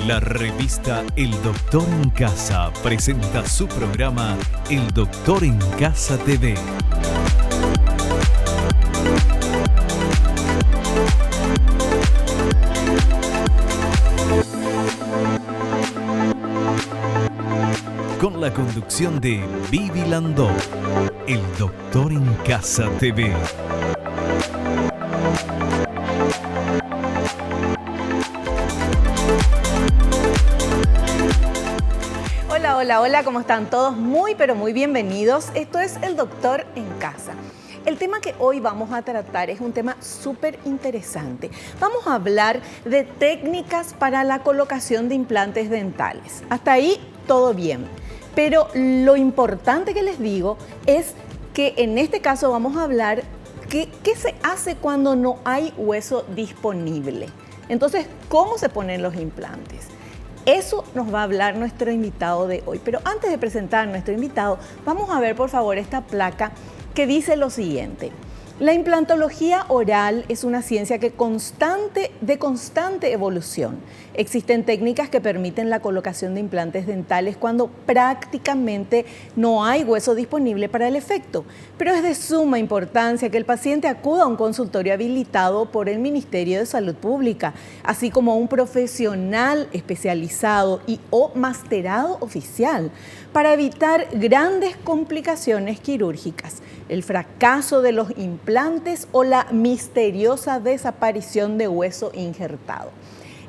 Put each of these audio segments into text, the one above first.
La revista El Doctor en Casa presenta su programa El Doctor en Casa TV. Con la conducción de Vivi Landó, El Doctor en Casa TV. Hola, ¿cómo están todos? Muy, pero muy bienvenidos. Esto es El Doctor en Casa. El tema que hoy vamos a tratar es un tema súper interesante. Vamos a hablar de técnicas para la colocación de implantes dentales. Hasta ahí todo bien. Pero lo importante que les digo es que en este caso vamos a hablar qué se hace cuando no hay hueso disponible. Entonces, ¿cómo se ponen los implantes? Eso nos va a hablar nuestro invitado de hoy. Pero antes de presentar a nuestro invitado, vamos a ver por favor esta placa que dice lo siguiente. La implantología oral es una ciencia de constante evolución. Existen técnicas que permiten la colocación de implantes dentales cuando prácticamente no hay hueso disponible para el efecto. Pero es de suma importancia que el paciente acuda a un consultorio habilitado por el Ministerio de Salud Pública, así como a un profesional especializado o masterado oficial, para evitar grandes complicaciones quirúrgicas, el fracaso de los implantes o la misteriosa desaparición de hueso injertado.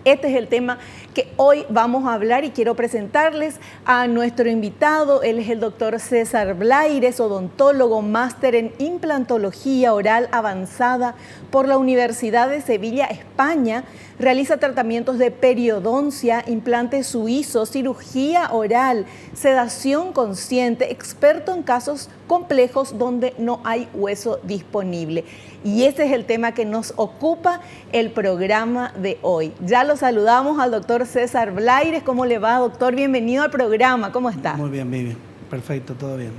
Este es el tema que hoy vamos a hablar y quiero presentarles a nuestro invitado. Él es el doctor César Blaires, odontólogo, máster en implantología oral avanzada por la Universidad de Sevilla, España. Realiza tratamientos de periodoncia, implantes suizos, cirugía oral, sedación consciente, experto en casos complejos donde no hay hueso disponible. Y ese es el tema que nos ocupa el programa de hoy. Ya lo saludamos al doctor César Blaires. ¿Cómo le va, doctor? Bienvenido al programa. ¿Cómo está? Muy bien, Vivi. Perfecto, todo bien.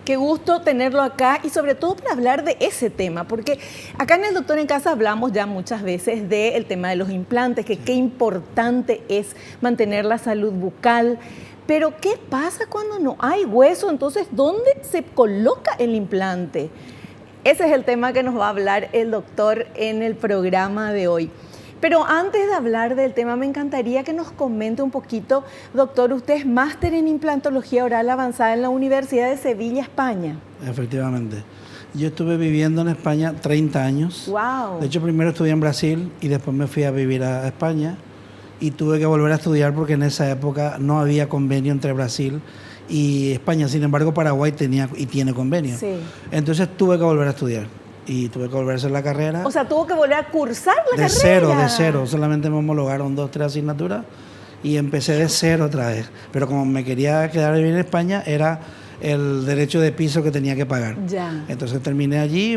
Qué gusto tenerlo acá y sobre todo para hablar de ese tema, porque acá en El Doctor en Casa hablamos ya muchas veces del tema de los implantes, que qué importante es mantener la salud bucal. Pero ¿qué pasa cuando no hay hueso? Entonces, ¿dónde se coloca el implante? Ese es el tema que nos va a hablar el doctor en el programa de hoy. Pero antes de hablar del tema, me encantaría que nos comente un poquito, doctor, usted es máster en implantología oral avanzada en la Universidad de Sevilla, España. Efectivamente. Yo estuve viviendo en España 30 años. Wow. De hecho, primero estudié en Brasil y después me fui a vivir a España y tuve que volver a estudiar porque en esa época no había convenio entre Brasil y España. Sin embargo, Paraguay tenía y tiene convenio. Sí. Entonces tuve que volver a estudiar. Y tuve que volver a hacer la carrera. O sea, tuvo que volver a cursar la carrera. De cero. Solamente me homologaron 2 o 3 asignaturas y empecé de cero otra vez. Pero como me quería quedar a vivir en España, era el derecho de piso que tenía que pagar. Ya. Entonces terminé allí,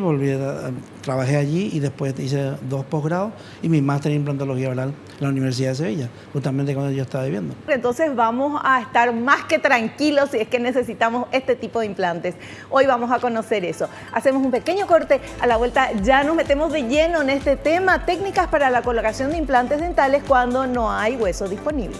trabajé allí y después hice 2 posgrados y mi máster en implantología oral en la Universidad de Sevilla, justamente cuando yo estaba viviendo. Entonces vamos a estar más que tranquilos si es que necesitamos este tipo de implantes. Hoy vamos a conocer eso. Hacemos un pequeño corte, a la vuelta ya nos metemos de lleno en este tema, técnicas para la colocación de implantes dentales cuando no hay hueso disponible.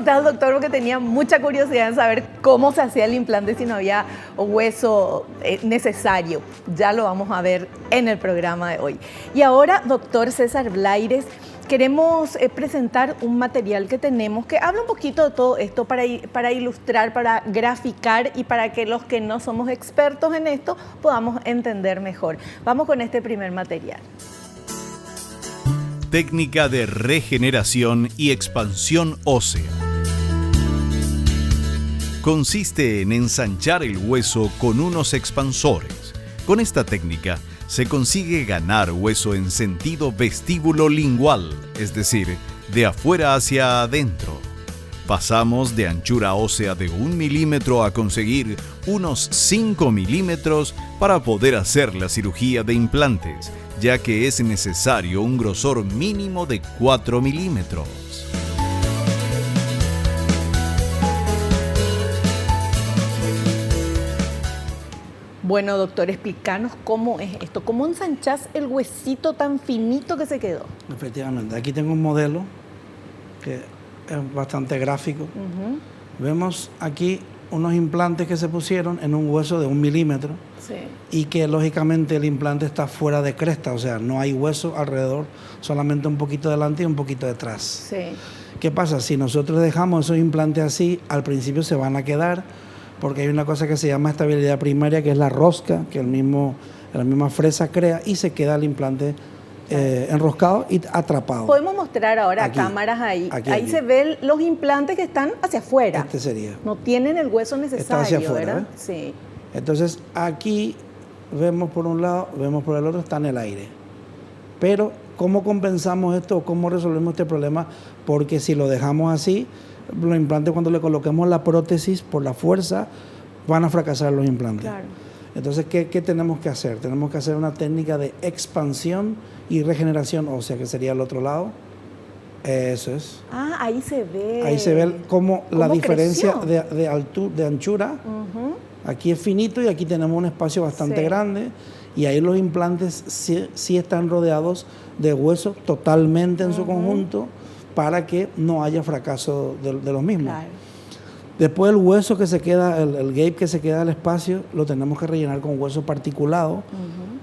Al doctor porque tenía mucha curiosidad en saber cómo se hacía el implante si no había hueso necesario. Ya lo vamos a ver en el programa de hoy. Y ahora, doctor César Blaires, queremos presentar un material que tenemos que habla un poquito de todo esto para ilustrar, para graficar y para que los que no somos expertos en esto podamos entender mejor. Vamos con este primer material. Técnica de regeneración y expansión ósea. Consiste en ensanchar el hueso con unos expansores. Con esta técnica se consigue ganar hueso en sentido vestíbulo lingual, es decir, de afuera hacia adentro. Pasamos de anchura ósea de 1 milímetro a conseguir unos 5 milímetros para poder hacer la cirugía de implantes, ya que es necesario un grosor mínimo de 4 milímetros. Bueno, doctor, explícanos cómo es esto, cómo ensanchás el huesito tan finito que se quedó. Efectivamente, aquí tengo un modelo que es bastante gráfico. Vemos aquí unos implantes que se pusieron en un hueso de 1 milímetro y que lógicamente el implante está fuera de cresta, o sea, no hay hueso alrededor, solamente un poquito delante y un poquito detrás. Sí. ¿Qué pasa? Si nosotros dejamos esos implantes así, al principio se van a quedar, porque hay una cosa que se llama estabilidad primaria, que es la rosca, que la misma fresa crea, y se queda el implante enroscado y atrapado. Podemos mostrar ahora Aquí, cámaras ahí. aquí. Se ven los implantes que están hacia afuera. Este sería. No tienen el hueso necesario, Está hacia afuera, ¿verdad? ¿eh? Sí. Entonces aquí vemos por un lado, vemos por el otro, está en el aire. Pero ¿cómo compensamos esto? ¿Cómo resolvemos este problema? Porque si lo dejamos así, los implantes, cuando le coloquemos la prótesis por la fuerza, van a fracasar los implantes. Claro. Entonces, ¿qué tenemos que hacer? Tenemos que hacer una técnica de expansión y regeneración ósea, que sería el otro lado. Eso es. Ah, ahí se ve. Ahí se ve cómo la diferencia creció? de anchura. Aquí es finito y aquí tenemos un espacio bastante grande. Y ahí los implantes sí están rodeados de hueso totalmente en su conjunto, para que no haya fracaso de los mismos. Claro. Después el hueso que se queda, el gap que se queda del espacio, lo tenemos que rellenar con hueso particulado,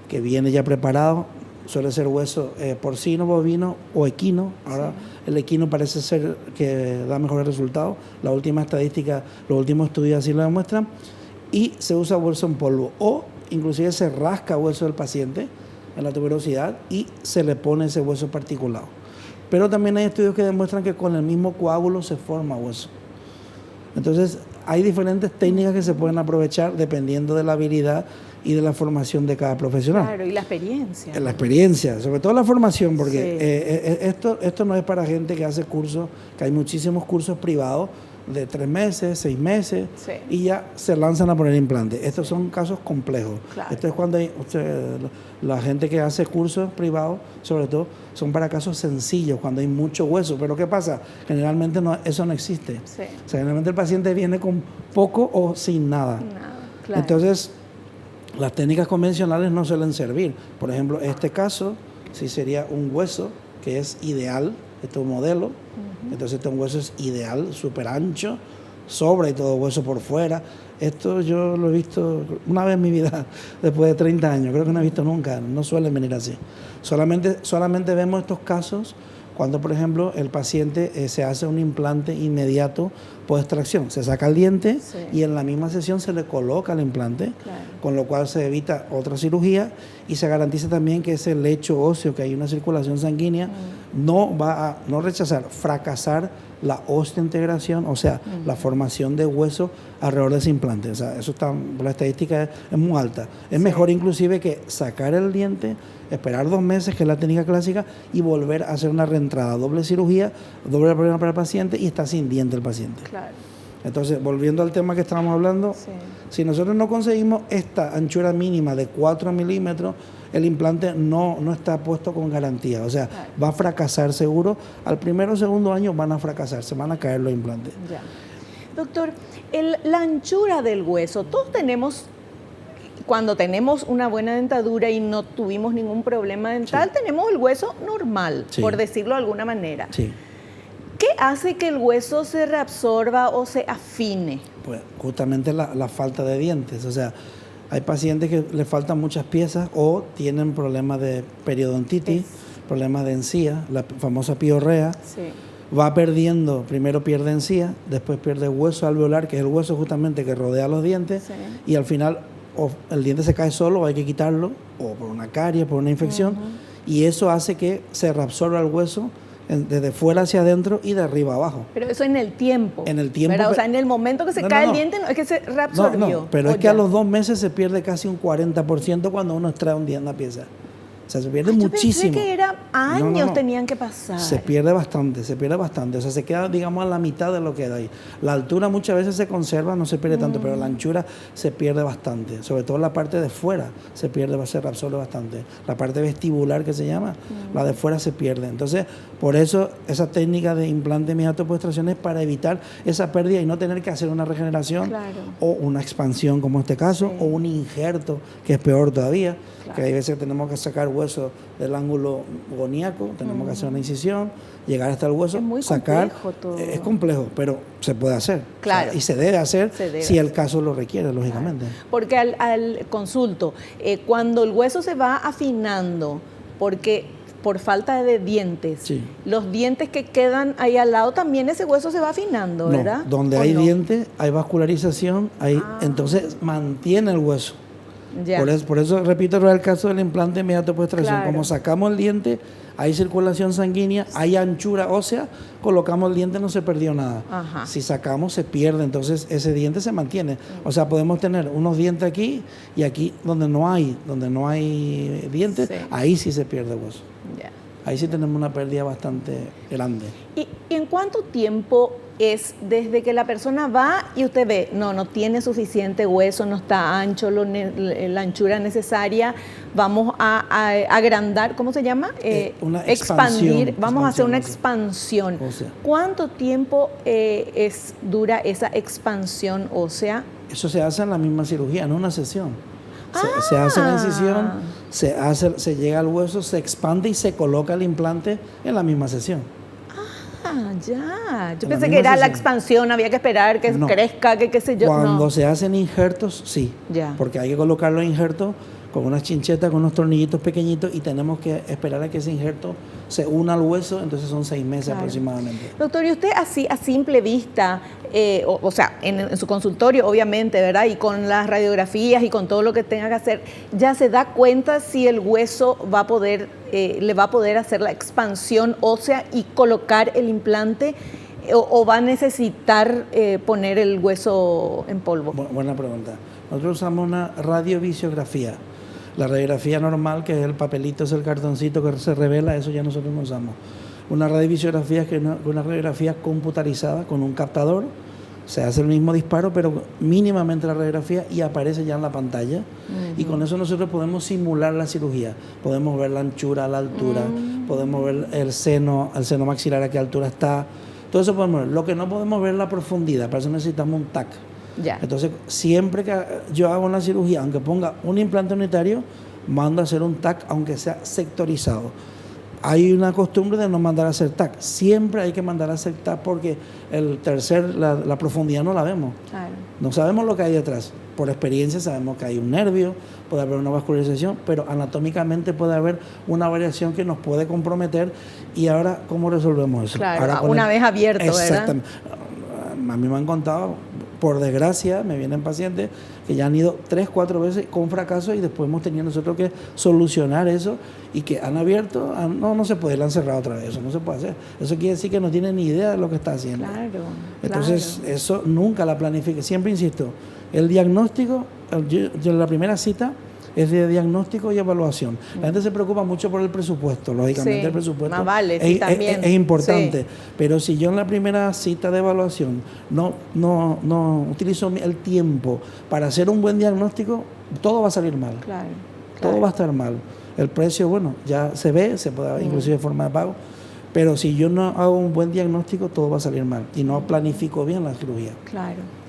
que viene ya preparado. Suele ser hueso porcino, bovino o equino. Ahora el equino parece ser que da mejores resultados. La última estadística, los últimos estudios así lo demuestran. Y se usa hueso en polvo. O inclusive se rasca hueso del paciente en la tuberosidad y se le pone ese hueso particulado. Pero también hay estudios que demuestran que con el mismo coágulo se forma hueso. Entonces, hay diferentes técnicas que se pueden aprovechar dependiendo de la habilidad y de la formación de cada profesional. Claro, y la experiencia. La experiencia, sobre todo la formación, porque esto no es para gente que hace cursos, que hay muchísimos cursos privados de 3 meses, 6 meses, y ya se lanzan a poner implantes. Estos son casos complejos. Claro. Esto es cuando la gente que hace cursos privados, sobre todo, son para casos sencillos, cuando hay mucho hueso. Pero ¿qué pasa? Generalmente eso no existe. O sea, generalmente el paciente viene con poco o sin nada. Claro. Entonces, las técnicas convencionales no suelen servir. Por ejemplo, este caso sí sería un hueso que es ideal, este es un modelo. Entonces este hueso es ideal, súper ancho, sobra y todo hueso por fuera. Esto yo lo he visto una vez en mi vida, después de 30 años, creo que no he visto nunca, no suelen venir así. Solamente vemos estos casos cuando, por ejemplo, el paciente se hace un implante inmediato por extracción. Se saca el diente y en la misma sesión se le coloca el implante, con lo cual se evita otra cirugía y se garantiza también que ese lecho óseo, que hay una circulación sanguínea, no va a no rechazar, fracasar la osteointegración, o sea, la formación de hueso alrededor de ese implante. O sea, eso está, la estadística es muy alta. Es mejor inclusive que sacar el diente, esperar 2 meses, que es la técnica clásica, y volver a hacer una reentrada, doble cirugía, doble problema para el paciente y está sin diente el paciente. Claro. Entonces, volviendo al tema que estábamos hablando, si nosotros no conseguimos esta anchura mínima de 4 milímetros, el implante no está puesto con garantía. O sea, va a fracasar seguro. Al primero o segundo año van a fracasar, se van a caer los implantes. Ya. Doctor, la anchura del hueso, todos tenemos, cuando tenemos una buena dentadura y no tuvimos ningún problema dental, tenemos el hueso normal, por decirlo de alguna manera. Sí. ¿Qué hace que el hueso se reabsorba o se afine? Pues justamente la falta de dientes. O sea, hay pacientes que les faltan muchas piezas o tienen problemas de periodontitis, problemas de encía, la famosa piorrea. Va perdiendo, primero pierde encía, después pierde hueso alveolar, que es el hueso justamente que rodea los dientes, y al final o el diente se cae solo o hay que quitarlo, o por una carie, por una infección, y eso hace que se reabsorba el hueso desde fuera hacia adentro y de arriba abajo. Pero eso en el tiempo. En el tiempo. O sea, en el momento que se cae el diente, no es que se reabsorbió. No, pero es que a los 2 meses se pierde casi un 40% cuando uno extrae un diente, una pieza. O sea, se pierde muchísimo. Yo pensé que era años tenían que pasar. Se pierde bastante. O sea, se queda, digamos, a la mitad de lo que da ahí. La altura muchas veces se conserva, no se pierde tanto, pero la anchura se pierde bastante. Sobre todo la parte de fuera se pierde, se reabsorbe bastante. La parte vestibular que se llama, la de fuera se pierde. Entonces, por eso esa técnica de implante inmediato por extracción es para evitar esa pérdida y no tener que hacer una regeneración o una expansión como en este caso, o un injerto, que es peor todavía. Que hay veces que tenemos que sacar hueso del ángulo goníaco, tenemos que hacer una incisión, llegar hasta el hueso, es muy sacar. Complejo todo. Es complejo, pero se puede hacer. Claro. O sea, y se debe hacer si el caso lo requiere, lógicamente. Claro. Porque al consulto, cuando el hueso se va afinando, porque por falta de dientes, los dientes que quedan ahí al lado también ese hueso se va afinando, ¿verdad? Donde hay dientes, hay vascularización, entonces mantiene el hueso. Por eso, repito, el caso del implante inmediato por extracción. Claro. Como sacamos el diente, hay circulación sanguínea, hay anchura ósea, colocamos el diente, no se perdió nada. Ajá. Si sacamos, se pierde, entonces ese diente se mantiene. O sea, podemos tener unos dientes aquí y aquí donde no hay dientes, ahí sí se pierde el hueso. Ahí sí tenemos una pérdida bastante grande. ¿Y en cuánto tiempo es desde que la persona va y usted ve, no tiene suficiente hueso, no está ancho, la anchura necesaria, vamos a agrandar, ¿cómo se llama? Una expandir, vamos a hacer una expansión. ¿Cuánto tiempo dura esa expansión ósea? Eso se hace en la misma cirugía, no una sesión. Se hace la incisión, se llega al hueso, se expande y se coloca el implante en la misma sesión. Ya. Yo pensé que era la expansión, había que esperar que crezca, que qué sé yo. Cuando se hacen injertos, sí. Porque hay que colocar los injertos con unas chinchetas, con unos tornillitos pequeñitos y tenemos que esperar a que ese injerto se una al hueso, entonces son 6 meses aproximadamente. Doctor, y usted así a simple vista, o sea, en su consultorio obviamente, ¿verdad? Y con las radiografías y con todo lo que tenga que hacer, ya se da cuenta si el hueso va a poder, le va a poder hacer la expansión ósea y colocar el implante, o va a necesitar poner el hueso en polvo. Buena pregunta. Nosotros usamos una radiovisiografía. La radiografía normal, que es el papelito, es el cartoncito que se revela, eso ya nosotros no usamos. Una radiovisiografía que es una radiografía computarizada con un captador, se hace el mismo disparo, pero mínimamente la radiografía y aparece ya en la pantalla. Y con eso nosotros podemos simular la cirugía. Podemos ver la anchura, la altura, podemos ver el seno maxilar a qué altura está. Todo eso podemos ver. Lo que no podemos ver es la profundidad, para eso necesitamos un TAC. Entonces, siempre que yo hago una cirugía, aunque ponga un implante unitario, mando a hacer un TAC, aunque sea sectorizado. Hay una costumbre de no mandar a hacer TAC. Siempre hay que mandar a hacer TAC porque la profundidad no la vemos. No sabemos lo que hay detrás. Por experiencia sabemos que hay un nervio, puede haber una vascularización, pero anatómicamente puede haber una variación que nos puede comprometer. Y ahora, ¿cómo resolvemos eso? Ahora, una vez abierto, exactamente, ¿verdad? A mí me han contado, por desgracia, me vienen pacientes que ya han ido 3, 4 veces con fracaso y después hemos tenido nosotros que solucionar eso y que han abierto, no se puede, la han cerrado otra vez, eso no se puede hacer. Eso quiere decir que no tiene ni idea de lo que está haciendo. Entonces, eso nunca la planifique. Siempre insisto, el diagnóstico, yo la primera cita es de diagnóstico y evaluación. La gente se preocupa mucho por el presupuesto, lógicamente el presupuesto más vale, es importante, pero si yo en la primera cita de evaluación no utilizo el tiempo para hacer un buen diagnóstico, todo va a salir mal. Todo va a estar mal. El precio, bueno, ya se ve, se puede inclusive forma de pago, pero si yo no hago un buen diagnóstico, todo va a salir mal y no planifico bien la cirugía.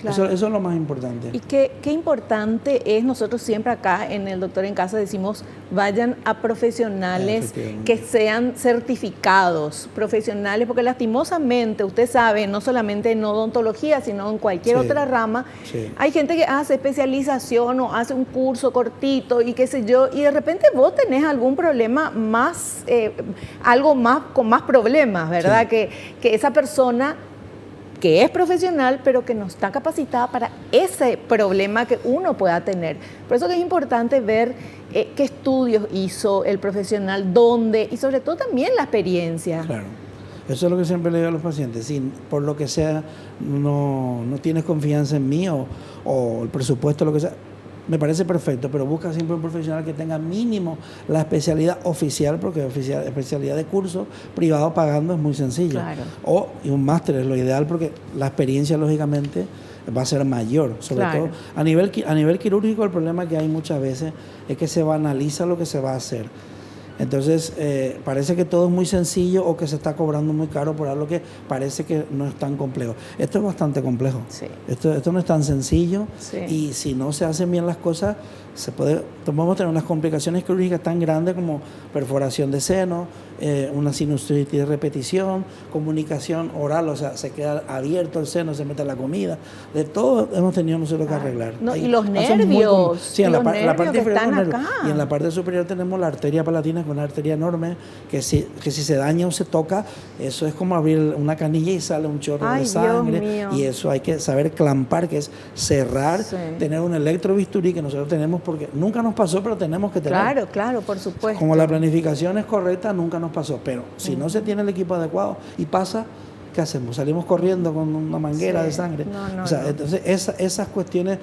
Eso es lo más importante. Y qué importante es, nosotros siempre acá en el Doctor en Casa decimos, vayan a profesionales que sean certificados, profesionales, porque lastimosamente, usted sabe, no solamente en odontología, sino en cualquier otra rama, hay gente que hace especialización o hace un curso cortito y qué sé yo, y de repente vos tenés algún problema más, algo más con más problemas, ¿verdad? Que esa persona que es profesional, pero que no está capacitada para ese problema que uno pueda tener. Por eso que es importante ver qué estudios hizo el profesional, dónde, y sobre todo también la experiencia. Eso es lo que siempre le digo a los pacientes. Si por lo que sea no tienes confianza en mí o el presupuesto, lo que sea, me parece perfecto, pero busca siempre un profesional que tenga mínimo la especialidad oficial, porque especialidad de curso privado pagando es muy sencillo. Claro. Y un máster es lo ideal, porque la experiencia, lógicamente, va a ser mayor. Sobre todo a nivel quirúrgico, el problema que hay muchas veces es que se banaliza lo que se va a hacer. Entonces, parece que todo es muy sencillo o que se está cobrando muy caro por algo que parece que no es tan complejo. Esto es bastante complejo. Sí. Esto no es tan sencillo, sí. Y si no se hacen bien las cosas, podemos tener unas complicaciones quirúrgicas tan grandes como perforación de seno, una sinusitis de repetición, comunicación oral, o sea, se queda abierto el seno, se mete la comida. De todo hemos tenido nosotros que arreglar. No, y los nervios. Sí, en la parte inferior están acá. Y en la parte superior tenemos la arteria palatina, que es una arteria enorme, que si se daña o se toca, eso es como abrir una canilla y sale un chorro de sangre. Dios mío. Y eso hay que saber clampar, que es cerrar, tener un electrobisturí que nosotros tenemos, porque nunca nos pasó, pero tenemos que tener. Claro, por supuesto. Como la planificación es correcta, nunca nos pasó, pero si no se tiene el equipo adecuado y pasa, ¿qué hacemos? Salimos corriendo con una manguera de sangre. Entonces esas cuestiones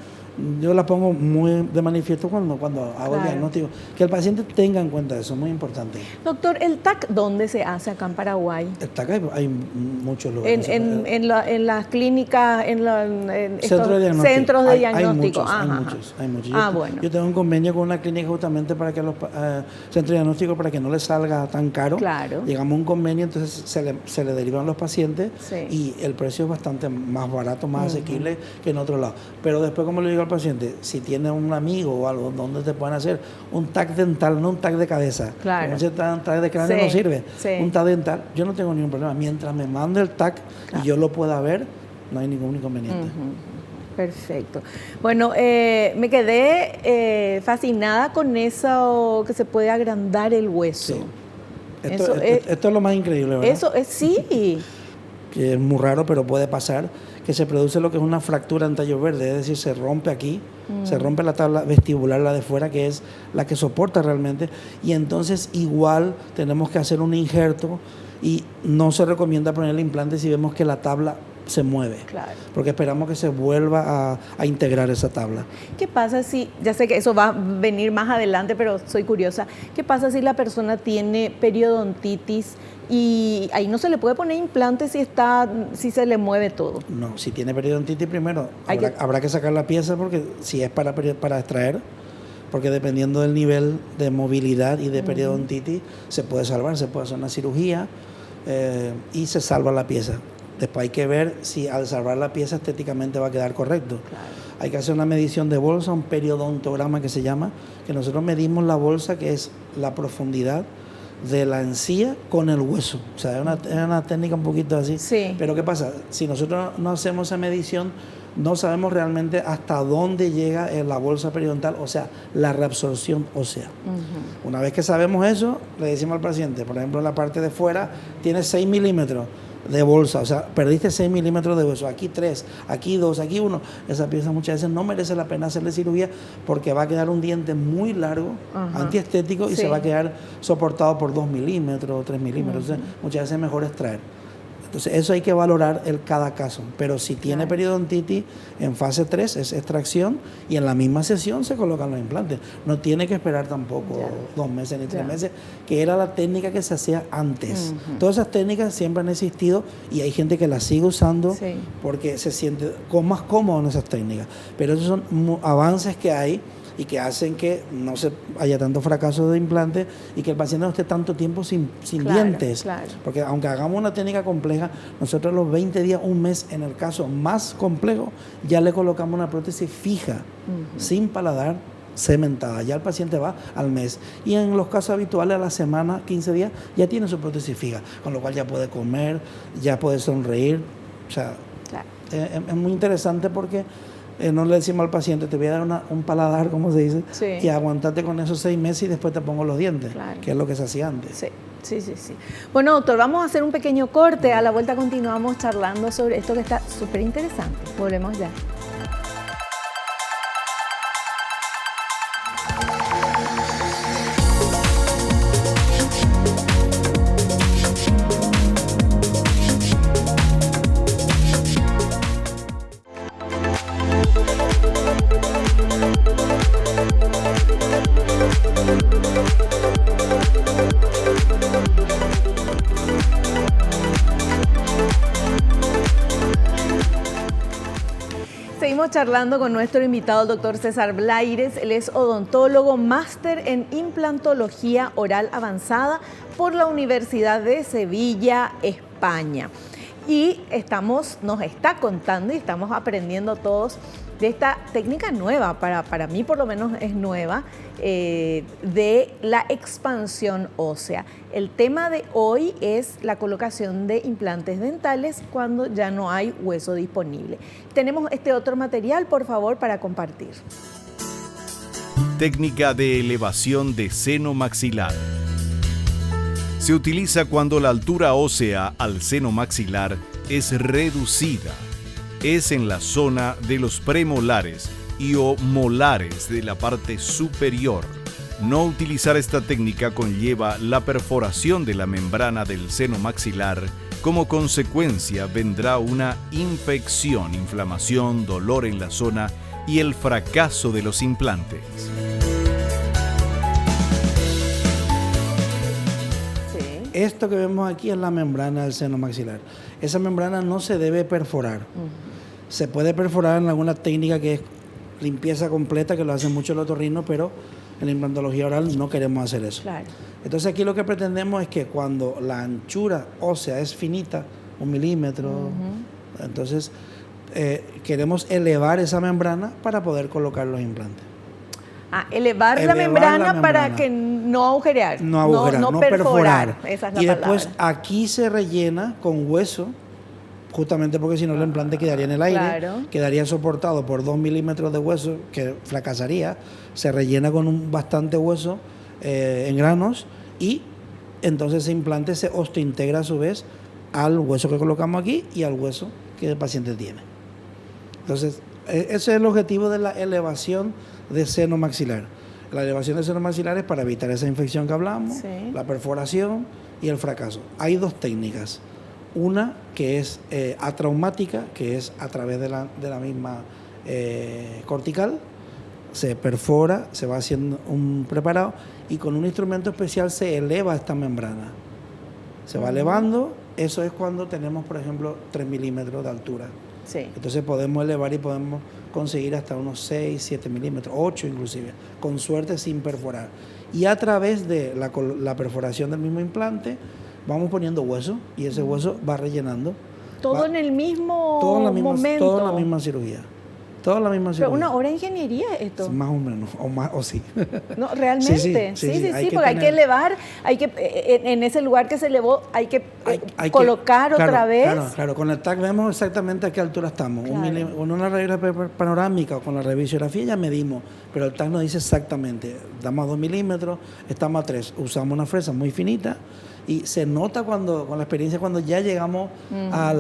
yo las pongo muy de manifiesto cuando hago el diagnóstico. Que el paciente tenga en cuenta eso, muy importante. Doctor, ¿el TAC dónde se hace acá en Paraguay? El TAC hay muchos lugares. En las clínicas, en estos centros de diagnóstico. Hay muchos. Yo tengo un convenio con una clínica justamente para que los centros de diagnóstico, para que no les salga tan caro. Claro. Llegamos a un convenio, entonces se le derivan los pacientes y el precio es bastante más barato, más asequible que en otro lado. Pero después, como le digo al paciente, si tiene un amigo o algo donde te pueden hacer un TAC dental, no un TAC de cabeza. Claro. Como un TAC de cráneo no sirve. Un TAC dental, yo no tengo ningún problema. Mientras me mande el TAC y yo lo pueda ver, no hay ningún inconveniente. Perfecto. Bueno, me quedé fascinada con eso que se puede agrandar el hueso. Sí. Esto es lo más increíble, ¿verdad? Eso es, sí. Que es muy raro, pero puede pasar, que se produce lo que es una fractura en tallo verde, es decir, se rompe aquí, se rompe la tabla vestibular, la de fuera, que es la que soporta realmente, y entonces igual tenemos que hacer un injerto y no se recomienda poner el implante si vemos que la tabla se mueve, porque esperamos que se vuelva a integrar esa tabla. ¿Qué pasa si, ya sé que eso va a venir más adelante, pero soy curiosa, qué pasa si la persona tiene periodontitis y ahí no se le puede poner implante si se le mueve todo? No, si tiene periodontitis primero habrá que sacar la pieza, porque si es para extraer, porque dependiendo del nivel de movilidad y de periodontitis se puede salvar, se puede hacer una cirugía y se salva la pieza. Después hay que ver si al salvar la pieza estéticamente va a quedar correcto. Hay que hacer una medición de bolsa, un periodontograma que se llama, que nosotros medimos la bolsa, que es la profundidad de la encía con el hueso. O sea, es una técnica un poquito así. Sí. Pero ¿qué pasa? Si nosotros no hacemos esa medición, no sabemos realmente hasta dónde llega la bolsa periodontal, o sea, la reabsorción ósea. Una vez que sabemos eso, le decimos al paciente, por ejemplo, en la parte de fuera tiene 6 milímetros de bolsa, o sea, perdiste 6 milímetros de hueso, aquí 3, aquí 2, aquí 1, esa pieza muchas veces no merece la pena hacerle cirugía, porque va a quedar un diente muy largo, antiestético, y se va a quedar soportado por 2 milímetros o 3 milímetros, entonces muchas veces es mejor extraer. Entonces eso hay que valorar cada caso, pero si tiene periodontitis, en fase 3 es extracción y en la misma sesión se colocan los implantes. No tiene que esperar tampoco 2 meses ni 3 meses, que era la técnica que se hacía antes. Todas esas técnicas siempre han existido y hay gente que las sigue usando porque se siente más cómodo en esas técnicas, pero esos son avances que hay y que hacen que no se haya tanto fracaso de implante y que el paciente no esté tanto tiempo sin dientes. Porque aunque hagamos una técnica compleja, nosotros a los 20 días, un mes, en el caso más complejo, ya le colocamos una prótesis fija, sin paladar, cementada. Ya el paciente va al mes. Y en los casos habituales, a la semana, 15 días, ya tiene su prótesis fija, con lo cual ya puede comer, ya puede sonreír. O sea, es muy interesante porque no le decimos al paciente, te voy a dar un paladar, como se dice, y aguantate con esos 6 meses y después te pongo los dientes, que es lo que se hacía antes. Sí. Bueno, doctor, vamos a hacer un pequeño corte. A la vuelta continuamos charlando sobre esto que está súper interesante. Volvemos ya. estamos charlando con nuestro invitado, el doctor César Blaires. Él es odontólogo, máster en implantología oral avanzada por la Universidad de Sevilla, España. Y nos está contando y estamos aprendiendo todos de esta técnica nueva, para mí por lo menos es nueva, de la expansión ósea. El tema de hoy es la colocación de implantes dentales cuando ya no hay hueso disponible. Tenemos este otro material, por favor, para compartir. Técnica de elevación de seno maxilar. Se utiliza cuando la altura ósea al seno maxilar es reducida. Es en la zona de los premolares y o molares de la parte superior. No utilizar esta técnica conlleva la perforación de la membrana del seno maxilar. Como consecuencia vendrá una infección, inflamación, dolor en la zona y el fracaso de los implantes. Esto que vemos aquí es la membrana del seno maxilar. Esa membrana no se debe perforar. Se puede perforar en alguna técnica que es limpieza completa, que lo hacen mucho los otorrinos, pero en la implantología oral no queremos hacer eso. Claro. Entonces aquí lo que pretendemos es que cuando la anchura ósea es finita, 1 milímetro, entonces queremos elevar esa membrana para poder colocar los implantes. Elevar la membrana para que no agujerear. No perforar. Esa es la y después palabra. aquí se rellena con hueso, justamente porque si no el implante quedaría en el aire, Claro. quedaría soportado por 2 milímetros de hueso, que fracasaría. Se rellena con un bastante hueso en granos y entonces ese implante se osteointegra a su vez al hueso que colocamos aquí y al hueso que el paciente tiene. Entonces, ese es el objetivo de la elevación de seno maxilar. La elevación de seno maxilar es para evitar esa infección que hablamos, Sí. la perforación y el fracaso. Hay dos técnicas. Una que es atraumática, que es a través de la misma cortical, se perfora, se va haciendo un preparado y con un instrumento especial se eleva esta membrana. Se va elevando, eso es cuando tenemos, por ejemplo, 3 milímetros de altura. Sí. Entonces podemos elevar y podemos conseguir hasta unos 6, 7 milímetros, 8 inclusive, con suerte sin perforar. Y a través de la perforación del mismo implante, vamos poniendo hueso y ese hueso va rellenando. Todo en el mismo momento. Toda la misma cirugía. Toda la misma cirugía. Pero una hora de ingeniería esto. Más o menos, o sí. No, realmente. Sí, Porque hay que elevar, en ese lugar que se elevó, hay que colocar otra vez. Claro, con el TAC vemos exactamente a qué altura estamos. Claro. Con una radiografía panorámica o con la revisiografía ya medimos, pero el TAC nos dice exactamente, damos a 2 milímetros, estamos a 3. Usamos una fresa muy finita y se nota con la experiencia cuando ya llegamos a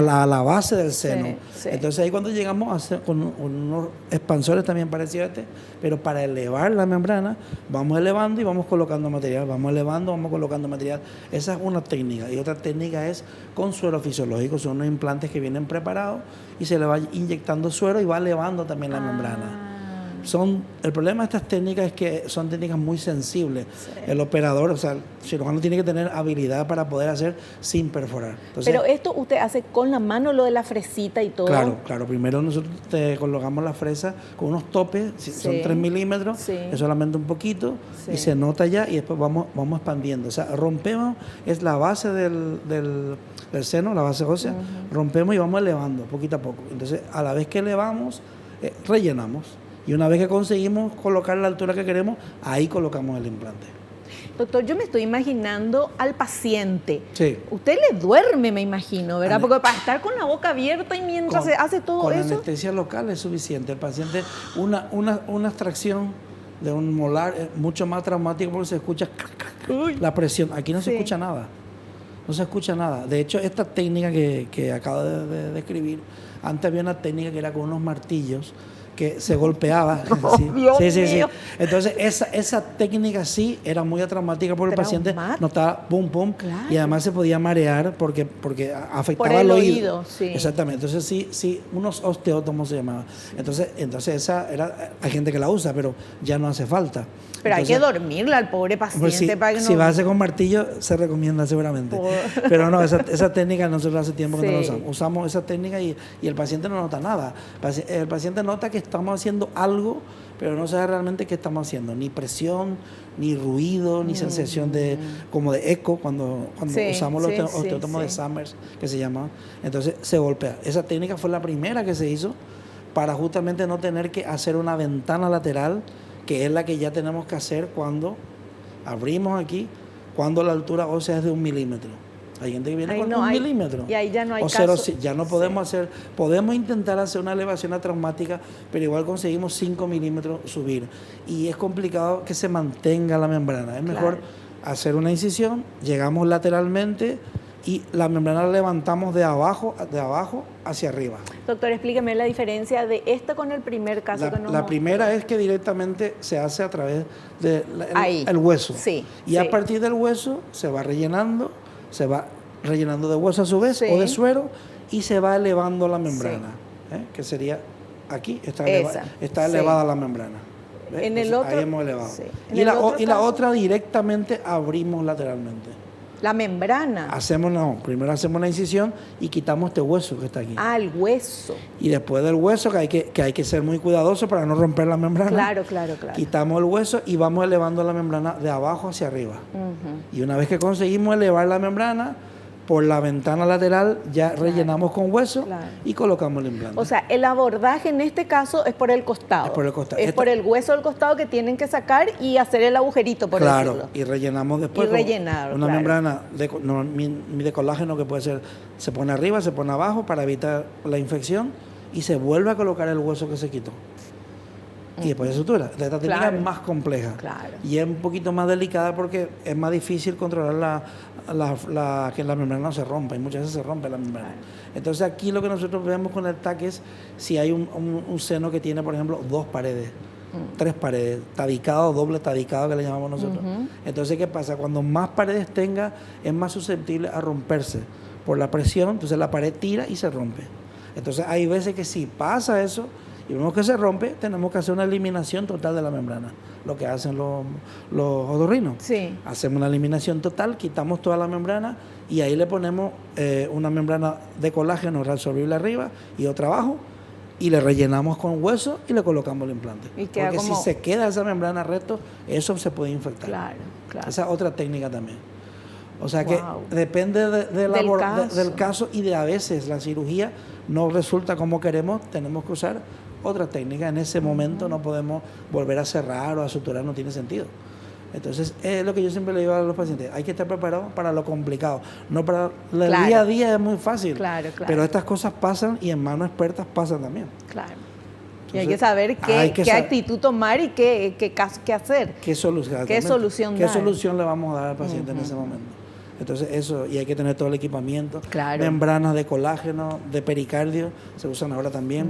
la base del seno. Sí. Entonces ahí cuando llegamos a hacer con unos expansores también parecidos a este, pero para elevar la membrana vamos elevando y vamos colocando material, vamos elevando, vamos colocando material. Esa es una técnica. Y otra técnica es con suero fisiológico, son unos implantes que vienen preparados y se le va inyectando suero y va elevando también la membrana. El problema de estas técnicas es que son técnicas muy sensibles. Sí. El operador, o sea, el cirujano tiene que tener habilidad para poder hacer sin perforar. Entonces, pero esto usted hace con la mano, lo de la fresita y todo. Claro. Primero nosotros te colocamos la fresa con unos topes, son 3 milímetros, es solamente un poquito, y se nota ya, y después vamos expandiendo. O sea, rompemos, es la base del seno, la base ósea, rompemos y vamos elevando poquito a poco. Entonces, a la vez que elevamos, rellenamos. Y una vez que conseguimos colocar la altura que queremos, ahí colocamos el implante. Doctor, yo me estoy imaginando al paciente. Sí. Usted le duerme, me imagino, ¿verdad? Porque para estar con la boca abierta y mientras se hace todo eso. Con anestesia local es suficiente. El paciente, una extracción de un molar es mucho más traumático porque se escucha la presión. Aquí no se escucha nada. No se escucha nada. De hecho, esta técnica que acabo de describir, antes había una técnica que era con unos martillos que se golpeaba. Sí, Dios sí, sí, mío. Entonces, esa técnica sí era muy traumática porque el paciente notaba pum, pum, Claro. y además se podía marear porque afectaba Por el oído. oído, sí. Exactamente. Entonces, sí, unos osteótomos se llamaba. Entonces esa era, hay gente que la usa, pero ya no hace falta. Pero Entonces, hay que dormirla al pobre paciente pues para que si no... va a hacer con martillo, se recomienda seguramente. Pero no, esa técnica nosotros hace tiempo que no la usamos. Usamos esa técnica y el paciente no nota nada. El paciente nota que estamos haciendo algo, pero no sabe realmente qué estamos haciendo. Ni presión, ni ruido, ni sensación como de eco cuando usamos los osteótomos de Summers, que se llama. Entonces se golpea. Esa técnica fue la primera que se hizo para justamente no tener que hacer una ventana lateral, que es la que ya tenemos que hacer cuando abrimos aquí, cuando la altura ósea es de 1 milímetro. Hay gente que viene con 1 milímetro. Y ahí ya no hay o caso. Ya no podemos hacer, podemos intentar hacer una elevación atraumática, pero igual conseguimos 5 milímetros subir. Y es complicado que se mantenga la membrana. Es mejor hacer una incisión, llegamos lateralmente y la membrana la levantamos de abajo hacia arriba. Doctor, explíqueme la diferencia de esta con el primer caso que nos La primera es que directamente se hace a través del hueso. Sí, y a partir del hueso se va rellenando de hueso a su vez o de suero y se va elevando la membrana, que sería aquí, está elevada la membrana. En el otro, ahí hemos elevado. Sí. Y la otra directamente abrimos lateralmente. La membrana. Primero hacemos la incisión y quitamos este hueso que está aquí. Ah, el hueso. Y después del hueso, que hay que ser muy cuidadoso para no romper la membrana. Claro. Quitamos el hueso y vamos elevando la membrana de abajo hacia arriba. Y una vez que conseguimos elevar la membrana, por la ventana lateral ya rellenamos con hueso y colocamos el implante. O sea, el abordaje en este caso es por el costado. Es por el costado. Es por el hueso del costado que tienen que sacar y hacer el agujerito, por decirlo. Claro, y rellenamos después una membrana de colágeno que puede ser, se pone arriba, se pone abajo para evitar la infección y se vuelve a colocar el hueso que se quitó. Y después de sutura. Esta técnica es más compleja. Y es un poquito más delicada porque es más difícil controlar que la membrana no se rompa. Y muchas veces se rompe la membrana. Entonces aquí lo que nosotros vemos con el TAC es si hay un seno que tiene, por ejemplo, 2 paredes, 3 paredes, tabicado, doble tabicado que le llamamos nosotros. Entonces, ¿qué pasa? Cuando más paredes tenga, es más susceptible a romperse por la presión. Entonces la pared tira y se rompe. Entonces hay veces que si pasa eso y vemos que se rompe, tenemos que hacer una eliminación total de la membrana, lo que hacen los otorrinos. Hacemos una eliminación total, quitamos toda la membrana y ahí le ponemos una membrana de colágeno reabsorbible arriba y otra abajo y le rellenamos con hueso y le colocamos el implante. Porque si se queda esa membrana recto, eso se puede infectar. Esa es otra técnica también. O sea que depende del caso y de a veces la cirugía no resulta como queremos, tenemos que usar otra técnica. En ese momento no podemos volver a cerrar o a suturar, no tiene sentido. Entonces, es lo que yo siempre le digo a los pacientes, hay que estar preparados para lo complicado. No para el día a día es muy fácil, pero estas cosas pasan y en manos expertas pasan también. Entonces, y hay que saber qué actitud tomar y qué hacer. ¿Qué solución le vamos a dar al paciente en ese momento? Entonces eso, y hay que tener todo el equipamiento, membranas de colágeno, de pericardio, se usan ahora también.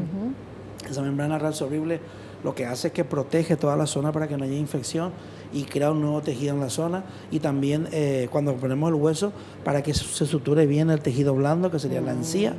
Esa membrana reabsorbible lo que hace es que protege toda la zona para que no haya infección y crea un nuevo tejido en la zona. Y también cuando ponemos el hueso, para que se suture bien el tejido blando, que sería la encía,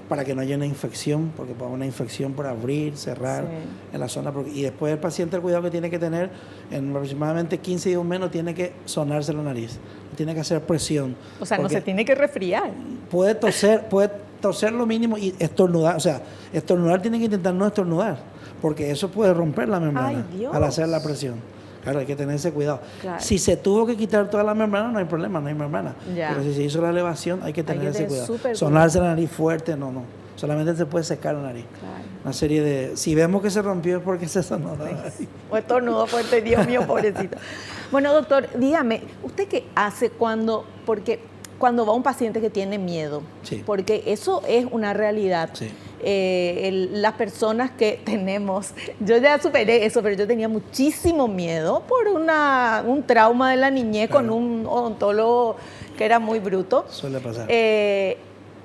para que no haya una infección, porque puede haber una infección por abrir, cerrar en la zona. Y después el paciente, el cuidado que tiene que tener, en aproximadamente 15 días o menos, tiene que sonarse la nariz, tiene que hacer presión. O sea, no se tiene que resfriar. Puede toser lo mínimo y estornudar. O sea, estornudar tiene que intentar no estornudar, porque eso puede romper la membrana al hacer la presión. Claro, hay que tener ese cuidado. Si se tuvo que quitar toda la membrana, no hay problema, no hay membrana. Pero si se hizo la elevación, hay que tener ese cuidado. Sonarse la nariz fuerte, no. Solamente se puede secar la nariz. Una serie de... Si vemos que se rompió es porque se sonó la nariz. O estornudo fuerte, Dios mío, pobrecito. Bueno, doctor, dígame, ¿usted qué hace cuando va un paciente que tiene miedo? Porque eso es una realidad. Las personas que tenemos, yo ya superé eso, pero yo tenía muchísimo miedo por un trauma de la niñez con un odontólogo que era muy bruto. Suele pasar.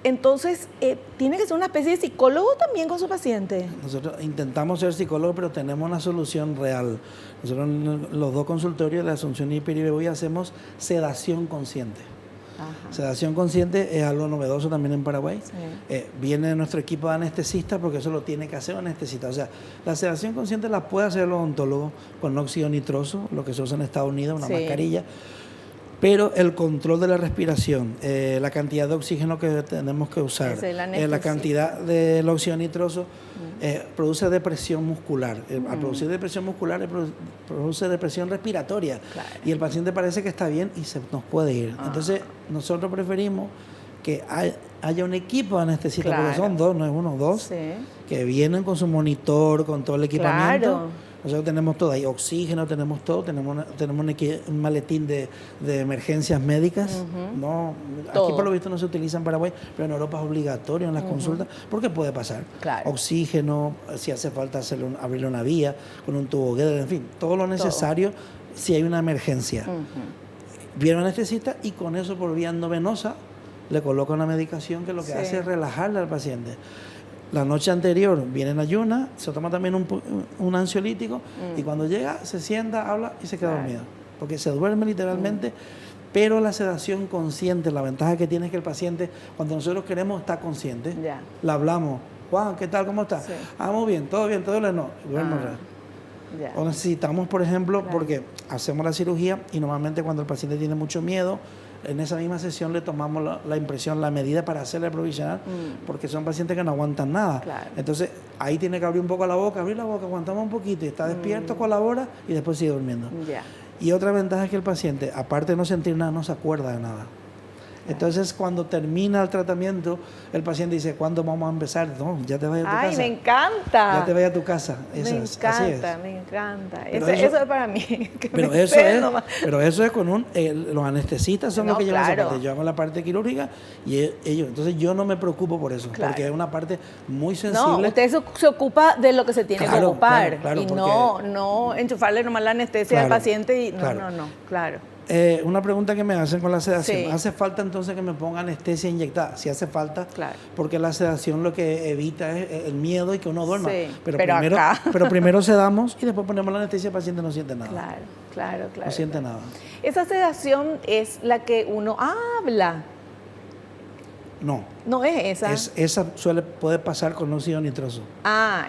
Entonces, ¿tiene que ser una especie de psicólogo también con su paciente? Nosotros intentamos ser psicólogos, pero tenemos una solución real. Nosotros en los 2 consultorios de Asunción y Piribebuy hacemos sedación consciente. Ajá. Sedación consciente es algo novedoso también en Paraguay. Sí. Viene nuestro equipo de anestesistas porque eso lo tiene que hacer un anestesista. O sea, la sedación consciente la puede hacer el odontólogo con óxido nitroso, lo que se usa en Estados Unidos, una mascarilla. Pero el control de la respiración, la cantidad de oxígeno que tenemos que usar, la cantidad del óxido nitroso, produce depresión muscular. Al producir depresión muscular, produce depresión respiratoria. Claro. Y el paciente parece que está bien y se nos puede ir. Entonces, nosotros preferimos que haya un equipo de anestesistas, porque son 2, no es 1, 2, que vienen con su monitor, con todo el equipamiento. Claro. Nosotros tenemos todo ahí, oxígeno, tenemos todo, tenemos un maletín de emergencias médicas. No, aquí por lo visto no se utiliza en Paraguay, pero en Europa es obligatorio en las consultas, porque puede pasar. Claro. Oxígeno, si hace falta abrirle una vía, con un tubo Guedes, en fin, todo lo necesario si hay una emergencia. Viene un anestesista y con eso por vía endovenosa le coloca una medicación que lo que hace es relajarle al paciente. La noche anterior viene en ayuna, se toma también un ansiolítico y cuando llega se sienta, habla y se queda dormido. Porque se duerme literalmente, pero la sedación consciente, la ventaja que tiene es que el paciente, cuando nosotros queremos, está consciente. Le hablamos, Juan, ¿qué tal? ¿Cómo estás? Muy bien, todo duele, no, duerme O necesitamos, por ejemplo, porque hacemos la cirugía y normalmente cuando el paciente tiene mucho miedo, en esa misma sesión le tomamos la impresión, la medida para hacerle provisional, porque son pacientes que no aguantan nada. Claro. Entonces, ahí tiene que abrir un poco la boca, aguantamos un poquito y está despierto, colabora y después sigue durmiendo. Y otra ventaja es que el paciente, aparte de no sentir nada, no se acuerda de nada. Entonces, cuando termina el tratamiento, el paciente dice, ¿cuándo vamos a empezar? No, ya te vayas a tu casa. ¡Ay, me encanta! Ya te vayas a tu casa. Me encanta. Eso es para mí. Pero eso es con los anestesistas son los que llevan esa parte. Yo hago la parte quirúrgica y ellos. Entonces, yo no me preocupo por eso, porque es una parte muy sensible. No, usted se ocupa de lo que se tiene que ocupar. Y no enchufarle nomás la anestesia al paciente. Y no, claro. Una pregunta que me hacen con la sedación. ¿Hace falta entonces que me ponga anestesia inyectada? Sí hace falta, porque la sedación lo que evita es el miedo y que uno duerma. Pero primero sedamos y después ponemos la anestesia y el paciente no siente nada. Claro. No siente nada. Esa sedación es la que uno habla. No es esa. Esa puede pasar con óxido nitroso.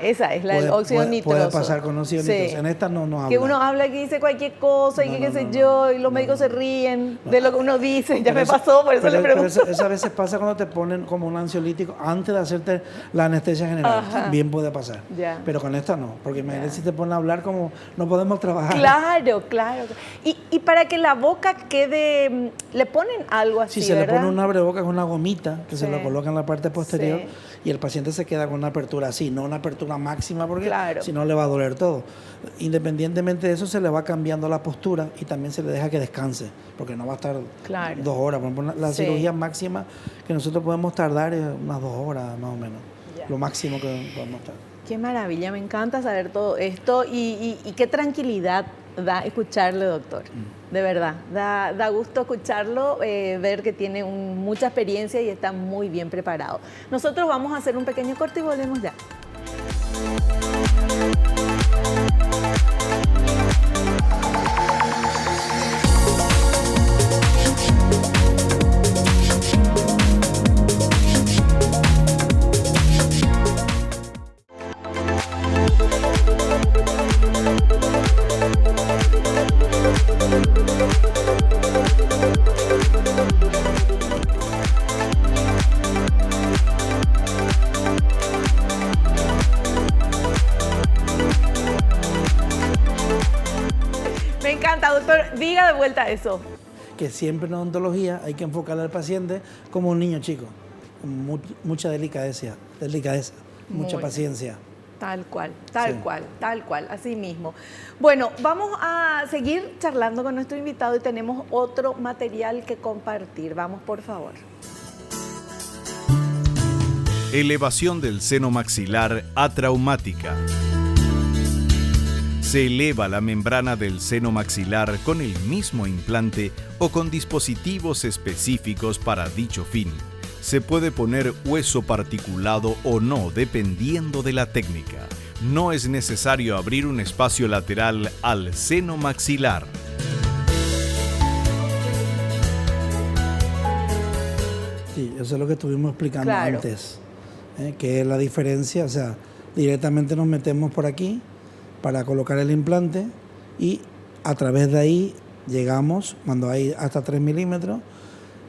Esa es la del óxido nitroso. Puede pasar con óxido nitroso. En esta no habla. Que uno habla y que dice cualquier cosa y qué sé yo, y los médicos se ríen de lo que uno dice. Ya me pasó, por eso le pregunto. Pero eso a veces pasa cuando te ponen como un ansiolítico antes de hacerte la anestesia general. Bien puede pasar. Pero con esta no, porque imagínate si te ponen a hablar como no podemos trabajar. Claro. Y para que la boca quede, le ponen algo así, se le pone un abreboca con una gomita que se lo coloca en la parte posterior y el paciente se queda con una apertura así, no una apertura máxima porque si no le va a doler todo. Independientemente de eso se le va cambiando la postura y también se le deja que descanse porque no va a estar 2 horas. Por ejemplo, la cirugía máxima que nosotros podemos tardar es unas 2 horas más o menos, lo máximo que podemos tardar. Qué maravilla, me encanta saber todo esto y qué tranquilidad da escucharle, doctor. De verdad, da gusto escucharlo, ver que tiene mucha experiencia y está muy bien preparado. Nosotros vamos a hacer un pequeño corte y volvemos ya. Me encanta, doctor. Diga de vuelta eso. Que siempre en odontología hay que enfocar al paciente como un niño chico, con mucha delicadeza, mucha paciencia. Tal cual, así mismo. Bueno, vamos a seguir charlando con nuestro invitado y tenemos otro material que compartir. Vamos, por favor. Elevación del seno maxilar atraumática. Se eleva la membrana del seno maxilar con el mismo implante o con dispositivos específicos para dicho fin. Se puede poner hueso particulado o no, dependiendo de la técnica. No es necesario abrir un espacio lateral al seno maxilar. Sí, eso es lo que estuvimos explicando antes, que es la diferencia, o sea, directamente nos metemos por aquí para colocar el implante y a través de ahí llegamos, cuando hay hasta 3 milímetros,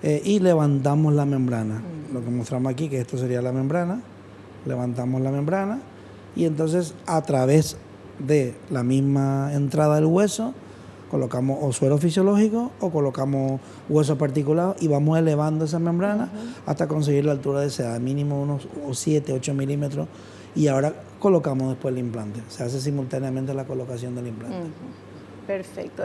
y levantamos la membrana. Lo que mostramos aquí, que esto sería la membrana, levantamos la membrana y entonces a través de la misma entrada del hueso colocamos o suero fisiológico o colocamos hueso particulado y vamos elevando esa membrana hasta conseguir la altura deseada, mínimo unos 7, 8 milímetros, y ahora colocamos después el implante. Se hace simultáneamente la colocación del implante. Perfecto.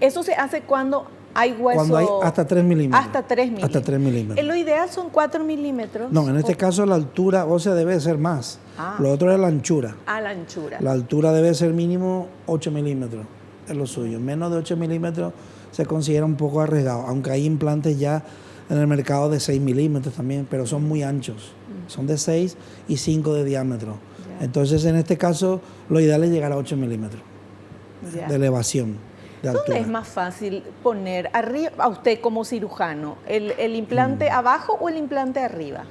Eso se hace cuando hay hueso. Cuando hay hasta 3 milímetros. Hasta 3 milímetros. Hasta 3 milímetros. Lo ideal son 4 milímetros. No, en este caso la altura ósea debe ser más. Lo otro es la anchura. La anchura. La altura debe ser mínimo 8 milímetros. Es lo suyo. Menos de 8 milímetros se considera un poco arriesgado, aunque hay implantes ya en el mercado de 6 milímetros también, pero son muy anchos. Son de 6 y 5 de diámetro. Entonces, en este caso, lo ideal es llegar a 8 milímetros de elevación, de altura. ¿Dónde es más fácil poner arriba, a usted como cirujano, el implante abajo o el implante arriba?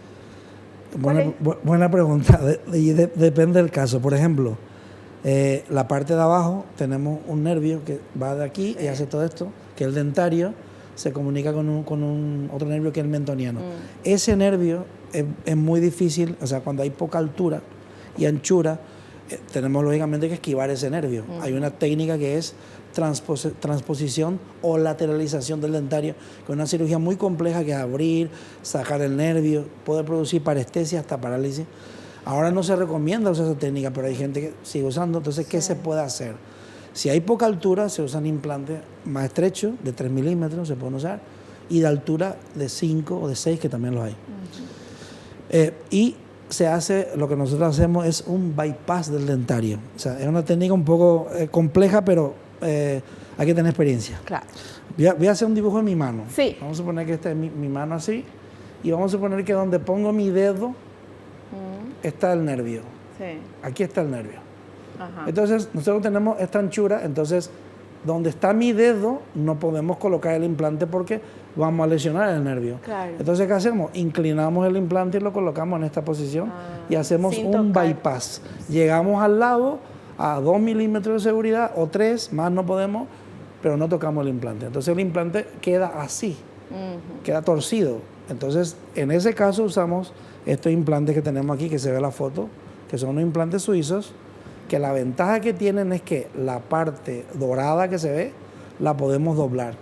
Buena pregunta. Depende del caso. Por ejemplo, la parte de abajo tenemos un nervio que va de aquí y hace todo esto, que es el dentario, se comunica con otro nervio que es el mentoniano. Ese nervio es muy difícil, o sea, cuando hay poca altura y anchura, tenemos lógicamente que esquivar ese nervio. Hay una técnica que es transposición o lateralización del dentario, que es una cirugía muy compleja, que es abrir, sacar el nervio, puede producir parestesia hasta parálisis. Ahora no se recomienda usar esa técnica, pero hay gente que sigue usando. Entonces, ¿qué se puede hacer? Si hay poca altura, se usan implantes más estrechos, de 3 milímetros, se pueden usar, y de altura de 5 o de 6, que también los hay. Y se hace, lo que nosotros hacemos es un bypass del dentario. O sea, es una técnica un poco compleja, pero hay que tener experiencia. Claro. Voy a hacer un dibujo de mi mano. Sí. Vamos a suponer que esta es mi mano así, y vamos a suponer que donde pongo mi dedo está el nervio. Sí. Aquí está el nervio. Entonces, nosotros tenemos esta anchura, entonces, donde está mi dedo, no podemos colocar el implante porque vamos a lesionar el nervio. Claro. Entonces, ¿qué hacemos? Inclinamos el implante y lo colocamos en esta posición y hacemos un bypass. Llegamos al lado a 2 milímetros de seguridad o 3, más no podemos, pero no tocamos el implante. Entonces, el implante queda así, queda torcido. Entonces, en ese caso usamos estos implantes que tenemos aquí, que se ve la foto, que son unos implantes suizos, que la ventaja que tienen es que la parte dorada que se ve, la podemos doblar.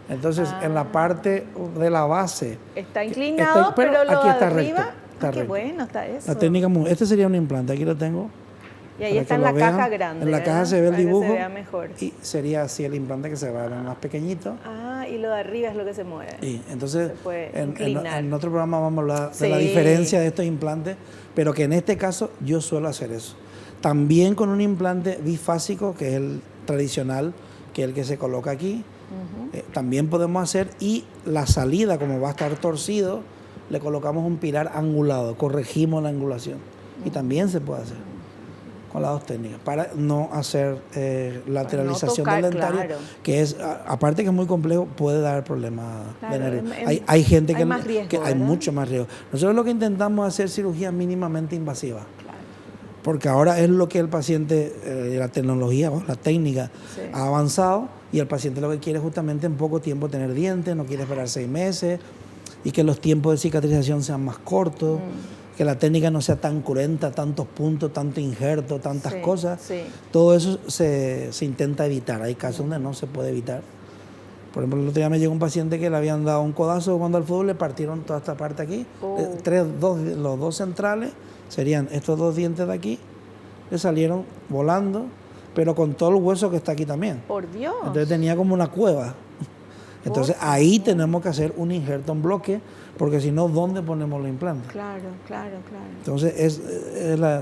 Entonces, en la parte de la base... Está inclinado, pero lo aquí está arriba... recto. Está qué recto. bueno está eso. La técnica, este sería un implante, aquí lo tengo. Y ahí está en la caja grande. En la caja se ve el dibujo. Para que se vea mejor. Y sería así el implante, que se va a ver más pequeñito. Y lo de arriba es lo que se mueve. Y entonces, se puede en otro programa vamos a hablar de la diferencia de estos implantes, pero que en este caso yo suelo hacer eso. También con un implante bifásico, que es el tradicional, que es el que se coloca aquí, también podemos hacer, y la salida, como va a estar torcido, le colocamos un pilar angulado, corregimos la angulación. Y también se puede hacer con las dos técnicas, para no hacer lateralización del dentario, claro, que es, aparte que es muy complejo, puede dar problemas de nervios. Hay gente que más riesgo, hay mucho más riesgo. Nosotros lo que intentamos es hacer cirugía mínimamente invasiva. Porque ahora es lo que el paciente, la tecnología o la técnica ha avanzado, y el paciente lo que quiere es justamente en poco tiempo tener dientes, no quiere esperar 6 meses, y que los tiempos de cicatrización sean más cortos, que la técnica no sea tan cruenta, tantos puntos, tanto injerto, tantas cosas. Todo eso se intenta evitar. Hay casos donde no se puede evitar. Por ejemplo, el otro día me llegó un paciente que le habían dado un codazo jugando al fútbol, le partieron toda esta parte aquí, los dos centrales, serían estos 2 dientes de aquí, le salieron volando, pero con todo el hueso que está aquí también. Por Dios. Entonces tenía como una cueva. Entonces ahí tenemos que hacer un injerto en bloque, porque si no, ¿dónde ponemos los implantes? Claro. Entonces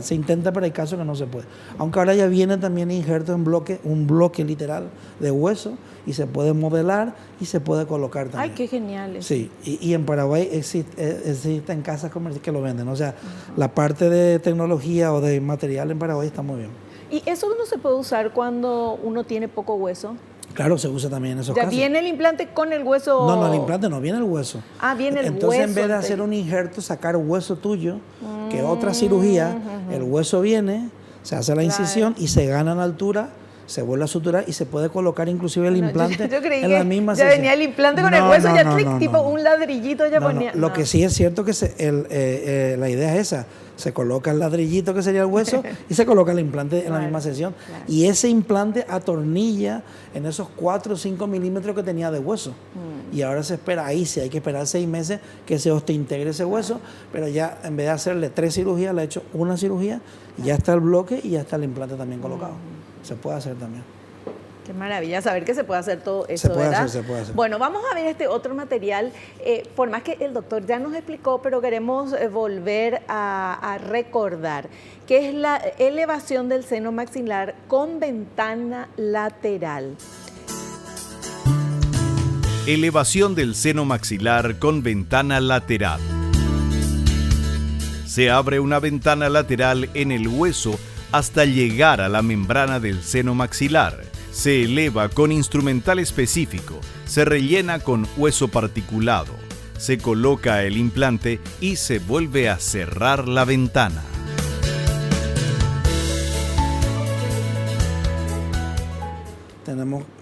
se intenta, pero hay casos que no se puede. Aunque ahora ya viene también injerto en bloque, un bloque literal de hueso, y se puede modelar y se puede colocar también. Ay, qué genial eso. Sí, y en Paraguay existen casas comerciales que lo venden. O sea, la parte de tecnología o de material en Paraguay está muy bien. ¿Y eso no se puede usar cuando uno tiene poco hueso? Claro, se usa también en esos ¿Ya casos. viene el implante con el hueso? No, el implante no, viene el hueso. Ah, viene el Entonces, hueso. en vez de hacer un injerto, sacar hueso tuyo, que otra cirugía, el hueso viene, se hace la incisión y se gana en altura, se vuelve a suturar y se puede colocar inclusive el implante yo creí en que la misma ya sesión. venía el implante con el hueso, tipo un ladrillito ya ponía. Lo que sí es cierto que la idea es esa. Se coloca el ladrillito que sería el hueso y se coloca el implante en la misma sesión. Claro. Y ese implante atornilla en esos 4 o 5 milímetros que tenía de hueso. Y ahora se espera, ahí sí hay que esperar 6 meses que se osteointegre ese hueso, pero ya en vez de hacerle 3 cirugías, le he hecho una cirugía y ya está el bloque y ya está el implante también colocado. Se puede hacer también. Qué maravilla saber que se puede hacer todo eso, ¿verdad? Se puede hacer. Bueno, vamos a ver este otro material. Por más que el doctor ya nos explicó, pero queremos volver a recordar, que es la elevación del seno maxilar con ventana lateral. Elevación del seno maxilar con ventana lateral. Se abre una ventana lateral en el hueso hasta llegar a la membrana del seno maxilar. Se eleva con instrumental específico, se rellena con hueso particulado, se coloca el implante y se vuelve a cerrar la ventana.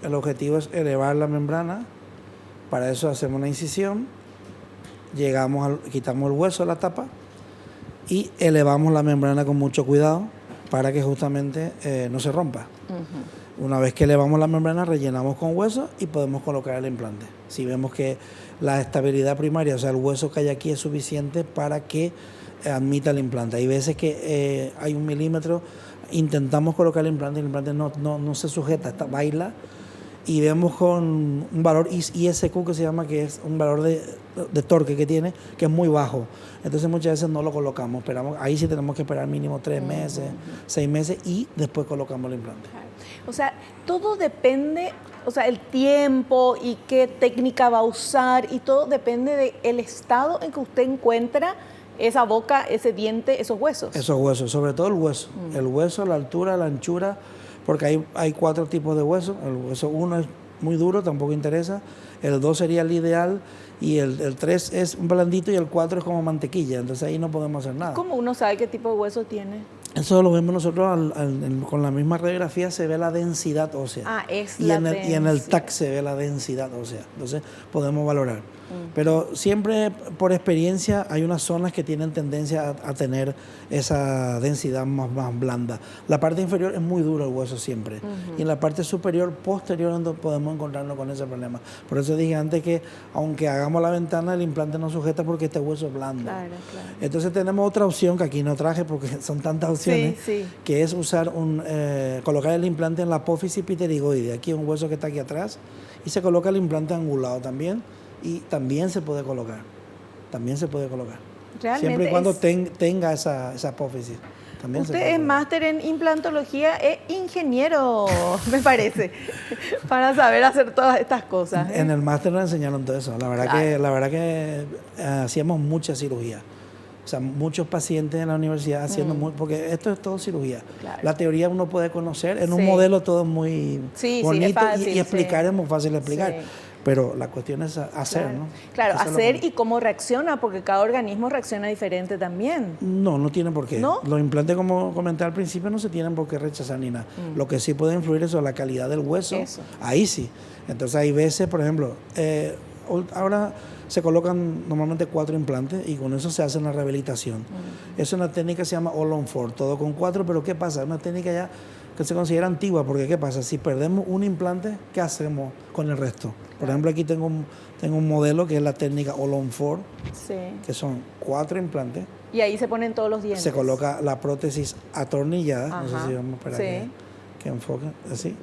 El objetivo es elevar la membrana. Para eso hacemos una incisión, quitamos el hueso de la tapa y elevamos la membrana con mucho cuidado para que justamente no se rompa. Una vez que elevamos la membrana, rellenamos con hueso y podemos colocar el implante. Si vemos que la estabilidad primaria, o sea, el hueso que hay aquí es suficiente para que admita el implante. Hay veces que hay 1 milímetro, intentamos colocar el implante no se sujeta, baila, y vemos con un valor ISQ que se llama, que es un valor de torque que tiene, que es muy bajo. Entonces muchas veces no lo colocamos, ahí sí tenemos que esperar mínimo 3 meses, 6 meses y después colocamos el implante. O sea, todo depende, el tiempo y qué técnica va a usar, y todo depende del estado en que usted encuentra esa boca, ese diente, esos huesos. Esos huesos, sobre todo el hueso. El hueso, la altura, la anchura, porque hay 4 tipos de huesos. El hueso 1 es muy duro, tampoco interesa. El 2 sería el ideal. Y el 3 es un blandito y el 4 es como mantequilla. Entonces ahí no podemos hacer nada. ¿Cómo uno sabe qué tipo de hueso tiene? Eso lo vemos nosotros con la misma radiografía, se ve la densidad ósea. Y en el TAC se ve la densidad ósea. Entonces podemos valorar. Pero siempre por experiencia hay unas zonas que tienen tendencia a tener esa densidad más blanda. La parte inferior es muy duro el hueso siempre. Y en la parte superior, posterior, donde podemos encontrarnos con ese problema. Por eso dije antes que aunque hagamos la ventana, el implante no sujeta porque este hueso es blando. Claro. Entonces tenemos otra opción que aquí no traje porque son tantas opciones, que es usar colocar el implante en la apófisis pterigoide. Aquí un hueso que está aquí atrás y se coloca el implante angulado también. Y también se puede colocar. Realmente siempre y cuando tenga esa apófisis. Usted es máster en implantología, es ingeniero, me parece, para saber hacer todas estas cosas. En el máster nos enseñaron todo eso. La verdad que hacíamos mucha cirugía. O sea, muchos pacientes en la universidad haciendo porque esto es todo cirugía. Claro. La teoría uno puede conocer, en un modelo todo es muy bonito es fácil, y explicar es muy fácil de explicar. Pero la cuestión es hacer, ¿no? Claro, hacer y cómo reacciona, porque cada organismo reacciona diferente también. No tiene por qué. ¿No? Los implantes, como comenté al principio, no se tienen por qué rechazar ni nada. Lo que sí puede influir es la calidad del hueso. Eso. Ahí sí. Entonces hay veces, por ejemplo, ahora se colocan normalmente 4 implantes y con eso se hace una rehabilitación. Es una técnica que se llama All on 4, todo con 4, pero ¿qué pasa? Es una técnica ya que se considera antigua, porque ¿qué pasa? Si perdemos un implante, ¿qué hacemos con el resto? Por ejemplo, aquí tengo un modelo que es la técnica All on 4, que son 4 implantes. Y ahí se ponen todos los dientes. Se coloca la prótesis atornillada, no sé si vamos a esperar que enfoque, así,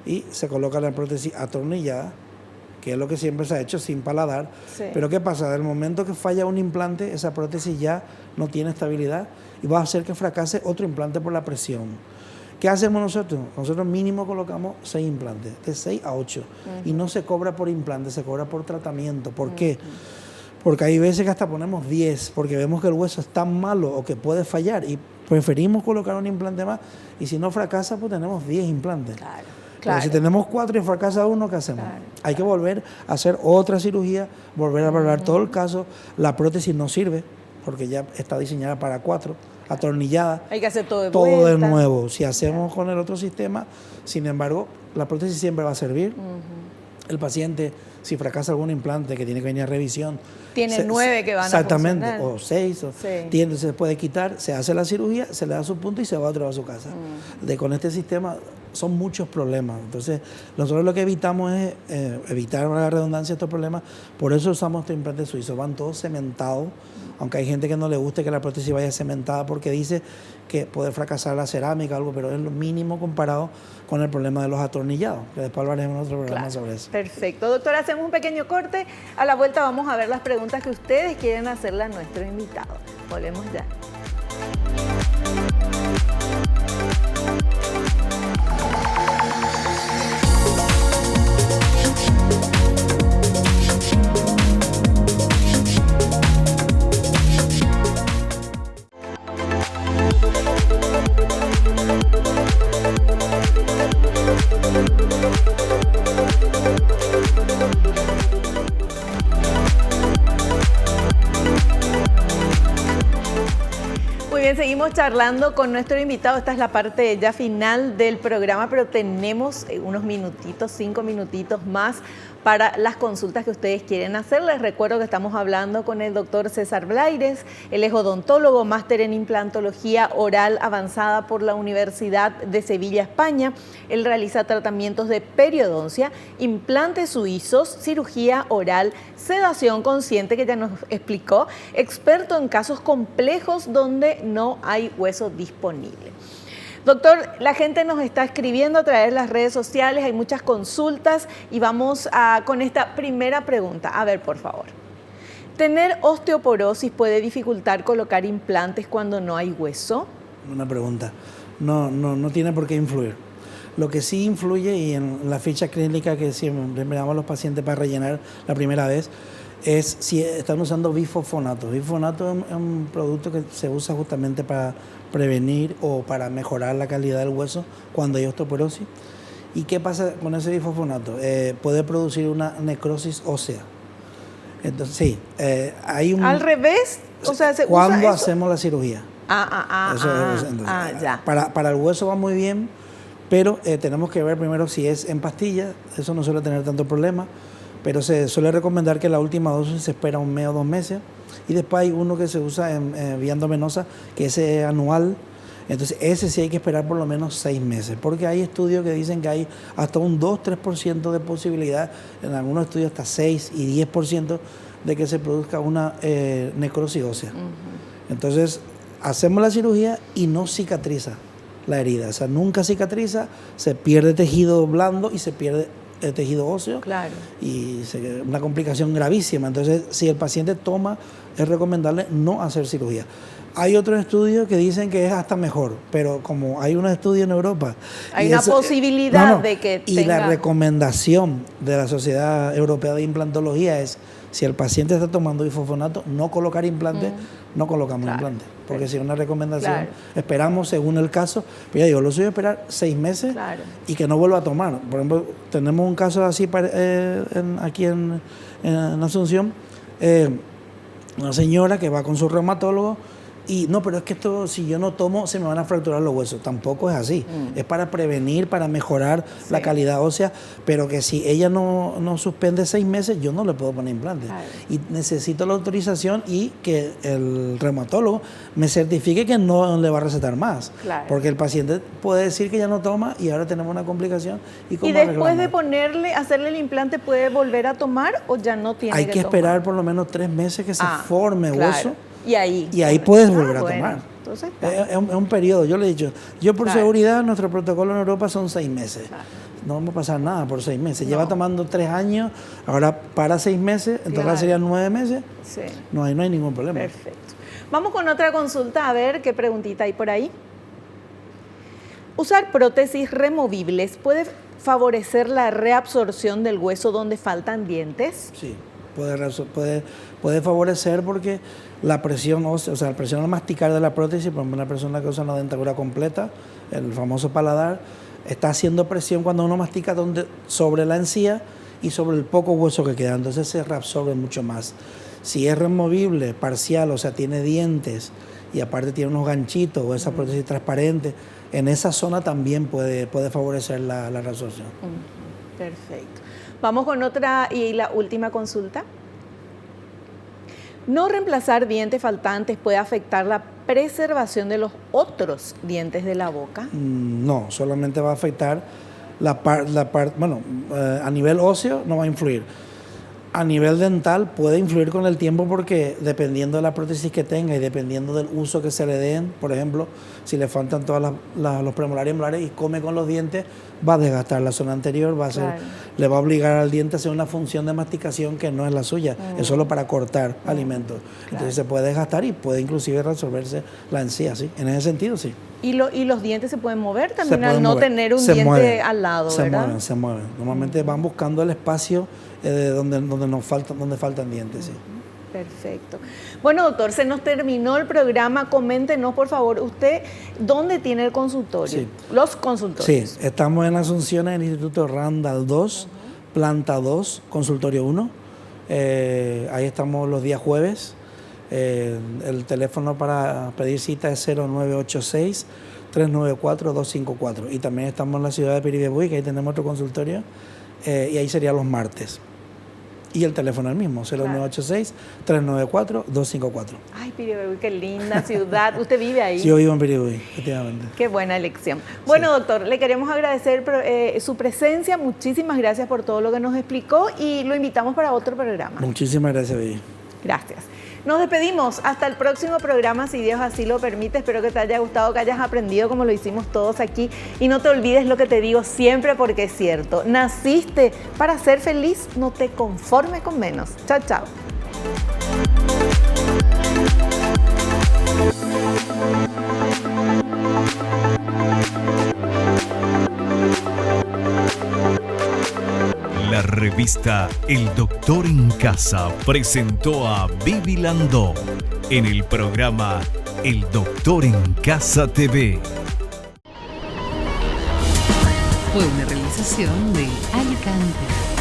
y se coloca la prótesis atornillada, que es lo que siempre se ha hecho sin paladar. Sí. Pero ¿qué pasa? Del momento que falla un implante, esa prótesis ya no tiene estabilidad y va a hacer que fracase otro implante por la presión. ¿Qué hacemos nosotros? Nosotros mínimo colocamos 6 implantes, de 6 a 8. Y no se cobra por implante, se cobra por tratamiento. ¿Por qué? Porque hay veces que hasta ponemos 10, porque vemos que el hueso es tan malo o que puede fallar y preferimos colocar un implante más. Y si no fracasa, pues tenemos 10 implantes. Claro. Pero si tenemos 4 y fracasa uno, ¿qué hacemos? Hay que volver a hacer otra cirugía, volver a valorar todo el caso. La prótesis no sirve porque ya está diseñada para 4, atornillada. Hay que hacer todo de todo vuelta. de nuevo. Si hacemos con el otro sistema, sin embargo, la prótesis siempre va a servir. El paciente, si fracasa algún implante que tiene que venir a revisión, tiene 9 que van exactamente, a funcionar. o 6, se puede quitar, se hace la cirugía, se le da su punto y se va otra vez a su casa. Con este sistema son muchos problemas. Entonces, nosotros lo que evitamos es evitar la redundancia de estos problemas. Por eso usamos estos implantes suizos. Van todos cementados, aunque hay gente que no le guste que la prótesis vaya cementada porque dice que puede fracasar la cerámica o algo, pero es lo mínimo comparado con el problema de los atornillados, que después hablaremos en otro programa sobre eso. Perfecto. Doctora, hacemos un pequeño corte. A la vuelta vamos a ver las preguntas que ustedes quieren hacerle a nuestro invitado. Volvemos ya. Muy bien, seguimos charlando con nuestro invitado. Esta es la parte ya final del programa, pero tenemos unos minutitos, 5 minutitos más para las consultas que ustedes quieren hacer. Les recuerdo que estamos hablando con el doctor César Blaires. Él es odontólogo, máster en implantología oral avanzada por la Universidad de Sevilla, España. Él realiza tratamientos de periodoncia, implantes suizos, cirugía oral, sedación consciente, que ya nos explicó, experto en casos complejos donde no hay hueso disponible. Doctor, la gente nos está escribiendo a través de las redes sociales, hay muchas consultas y vamos con esta primera pregunta. A ver, por favor. ¿Tener osteoporosis puede dificultar colocar implantes cuando no hay hueso? Una pregunta. No tiene por qué influir. Lo que sí influye, y en la ficha clínica que siempre le damos a los pacientes para rellenar la primera vez, es si están usando bifosfonato. Bifosfonato es un producto que se usa justamente para prevenir o para mejorar la calidad del hueso cuando hay osteoporosis. ¿Y qué pasa con ese bifosfonato? Puede producir una necrosis ósea. Entonces, sí, hay un... ¿Al revés? O sea, ¿se ¿cuándo usa eso? hacemos la cirugía? Ya. Para el hueso va muy bien, pero tenemos que ver primero si es en pastillas. Eso no suele tener tanto problema, pero se suele recomendar que la última dosis se espera 1 mes o 2 meses. Y después hay uno que se usa en vía endovenosa, que es anual. Entonces ese sí hay que esperar por lo menos 6 meses, porque hay estudios que dicen que hay hasta un 2-3% de posibilidad, en algunos estudios hasta 6 y 10% de que se produzca una necrosis ósea. Entonces hacemos la cirugía y no cicatriza la herida, o sea, nunca cicatriza, se pierde tejido blando y se pierde el tejido óseo. Claro. Y una complicación gravísima. Entonces, si el paciente toma, es recomendable no hacer cirugía. Hay otros estudios que dicen que es hasta mejor, pero como hay unos estudios en Europa... Hay una posibilidad de que y tenga... la recomendación de la Sociedad Europea de Implantología es, si el paciente está tomando bifosfonato, no colocar implante, no colocamos implante. Porque si es una recomendación, esperamos según el caso, pero ya digo, lo suyo es esperar 6 meses y que no vuelva a tomar. Por ejemplo, tenemos un caso así aquí en Asunción, una señora que va con su reumatólogo y no, pero es que esto, si yo no tomo, se me van a fracturar los huesos. Tampoco es así. Es para prevenir, para mejorar la calidad ósea, pero que si ella no suspende 6 meses, yo no le puedo poner implante. Y necesito la autorización y que el reumatólogo me certifique que no le va a recetar más. Porque el paciente puede decir que ya no toma y ahora tenemos una complicación. ¿Y después de hacerle el implante, puede volver a tomar o ya no tiene que tomar? Hay que esperar por lo menos 3 meses que se forme hueso. Y ahí puedes volver a tomar. Entonces, es un periodo, yo le he dicho. Yo por seguridad, nuestro protocolo en Europa son 6 meses. no vamos a pasar nada por 6 meses. No. Lleva tomando 3 años, ahora para 6 meses, en total serían 9 meses. Sí. No hay ningún problema. Perfecto. Vamos con otra consulta, a ver qué preguntita hay por ahí. ¿Usar prótesis removibles puede favorecer la reabsorción del hueso donde faltan dientes? Sí, puede favorecer porque la presión ósea, o sea, la presión al masticar de la prótesis, por ejemplo, una persona que usa una dentadura completa, el famoso paladar, está haciendo presión cuando uno mastica sobre la encía y sobre el poco hueso que queda, entonces se reabsorbe mucho más. Si es removible, parcial, o sea, tiene dientes y aparte tiene unos ganchitos o esa prótesis transparente, en esa zona también puede favorecer la reabsorción. Perfecto. Vamos con otra y la última consulta. ¿No reemplazar dientes faltantes puede afectar la preservación de los otros dientes de la boca? No, solamente va a afectar a nivel óseo no va a influir. A nivel dental puede influir con el tiempo porque dependiendo de la prótesis que tenga y dependiendo del uso que se le den, por ejemplo, si le faltan todos los premolares y molares y come con los dientes, va a desgastar la zona anterior, le va a obligar al diente a hacer una función de masticación que no es la suya, es solo para cortar alimentos. Entonces se puede desgastar y puede inclusive resolverse la encía, ¿sí? En ese sentido, sí. ¿Y los dientes se pueden mover también al no tener un diente al lado, verdad? Se mueven. Normalmente van buscando el espacio donde faltan dientes, sí. Perfecto. Bueno, doctor, se nos terminó el programa. Coméntenos, por favor, usted, ¿dónde tiene el consultorio? Sí. Los consultorios. Sí, estamos en Asunción, en el Instituto Randall 2, planta 2, consultorio 1. Ahí estamos los días jueves. El teléfono para pedir cita es 0986-394-254. Y también estamos en la ciudad de Piribebuy, que ahí tenemos otro consultorio, y ahí serían los martes. Y el teléfono es el mismo, 0986-394-254. Ay, Piribebuy, qué linda ciudad. ¿Usted vive ahí? Sí, yo vivo en Piribebuy, efectivamente. Qué buena elección. Bueno, sí. Doctor, le queremos agradecer su presencia. Muchísimas gracias por todo lo que nos explicó y lo invitamos para otro programa. Muchísimas gracias, Vivi. Gracias. Nos despedimos hasta el próximo programa, si Dios así lo permite. Espero que te haya gustado, que hayas aprendido como lo hicimos todos aquí. Y no te olvides lo que te digo siempre porque es cierto. Naciste para ser feliz, no te conformes con menos. Chao, chao. La revista El Doctor en Casa presentó a Vivi Landó en el programa El Doctor en Casa TV. Fue una realización de Alicante.